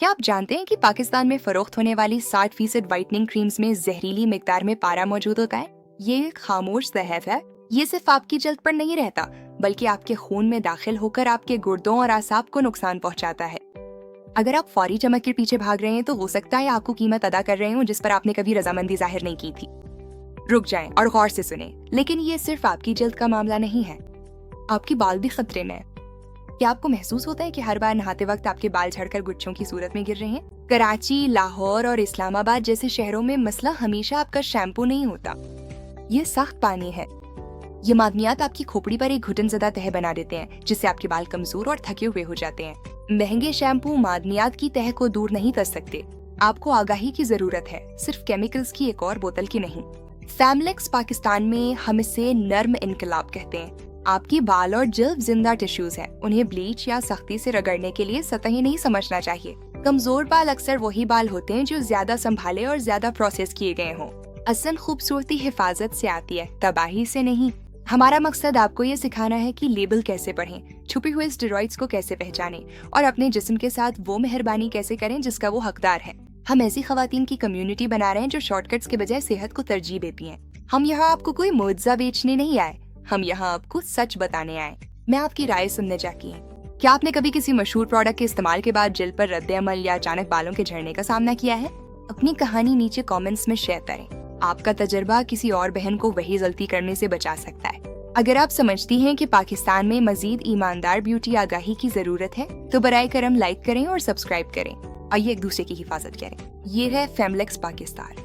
क्या आप जानते हैं कि पाकिस्तान में फरोख्त होने वाली 60% व्हाइटनिंग क्रीम्स में जहरीली मिकदार में पारा मौजूद होता है? ये एक खामोश जहर है। ये सिर्फ आपकी जल्द पर नहीं रहता, बल्कि आपके खून में दाखिल होकर आपके गुर्दों और आसाब को नुकसान पहुंचाता है। अगर आप फौरी चमक के पीछे भाग रहे हैं तो हो सकता है आपको कीमत अदा कर रहे हो जिस पर आपने कभी रजामंदी जाहिर नहीं की थी। रुक जाएं और गौर से सुने, लेकिन ये सिर्फ आपकी जल्द का मामला नहीं है, आपकी बाल भी खतरे में है। क्या आपको महसूस होता है कि हर बार नहाते वक्त आपके बाल झड़कर गुच्छों की सूरत में गिर रहे हैं? कराची, लाहौर और इस्लामाबाद जैसे शहरों में मसला हमेशा आपका शैम्पू नहीं होता, ये सख्त पानी है। ये मादनियात आपकी खोपड़ी पर एक घुटनज़दा तह बना देते हैं, जिससे आपके बाल कमजोर और थके हुए हो जाते हैं। महंगे शैम्पू मादनियात की तह को दूर नहीं कर सकते। आपको आगाही की जरूरत है, सिर्फ केमिकल्स की एक और बोतल की नहीं। फैमलेक्स पाकिस्तान में हम इसे नर्म इनकलाब कहते हैं। आपकी बाल और जल्द जिंदा टिश्यूज हैं, उन्हें ब्लीच या सख्ती से रगड़ने के लिए सतही नहीं समझना चाहिए। कमजोर बाल अक्सर वही बाल होते हैं जो ज्यादा संभाले और ज्यादा प्रोसेस किए गए हों। असल खूबसूरती हिफाजत से आती है, तबाही से नहीं। हमारा मकसद आपको ये सिखाना है कि लेबल कैसे पढ़ें, छुपे हुए स्टेरॉइड्स को कैसे पहचानें और अपने जिस्म के साथ वो मेहरबानी कैसे करें जिसका वो हकदार है। हम ऐसी खवातीन की कम्युनिटी बना रहे हैं जो शॉर्टकट्स के बजाय सेहत को तरजीह देती हैं। हम यहाँ आपको कोई मुआवजा बेचने नहीं आए, हम यहाँ आपको सच बताने आए। मैं आपकी राय सुनने जाती हूँ। क्या आपने कभी किसी मशहूर प्रोडक्ट के इस्तेमाल के बाद जल्द पर रद्द-ए-अमल या अचानक बालों के झड़ने का सामना किया है? अपनी कहानी नीचे कमेंट्स में शेयर करें। आपका तजर्बा किसी और बहन को वही गलती करने से बचा सकता है। अगर आप समझती हैं कि पाकिस्तान में मजीद ईमानदार ब्यूटी आगाही की जरूरत है तो बराए करम लाइक करें और सब्सक्राइब करें। आइए एक दूसरे की हिफाजत करें। ये है फेमलेक्स पाकिस्तान।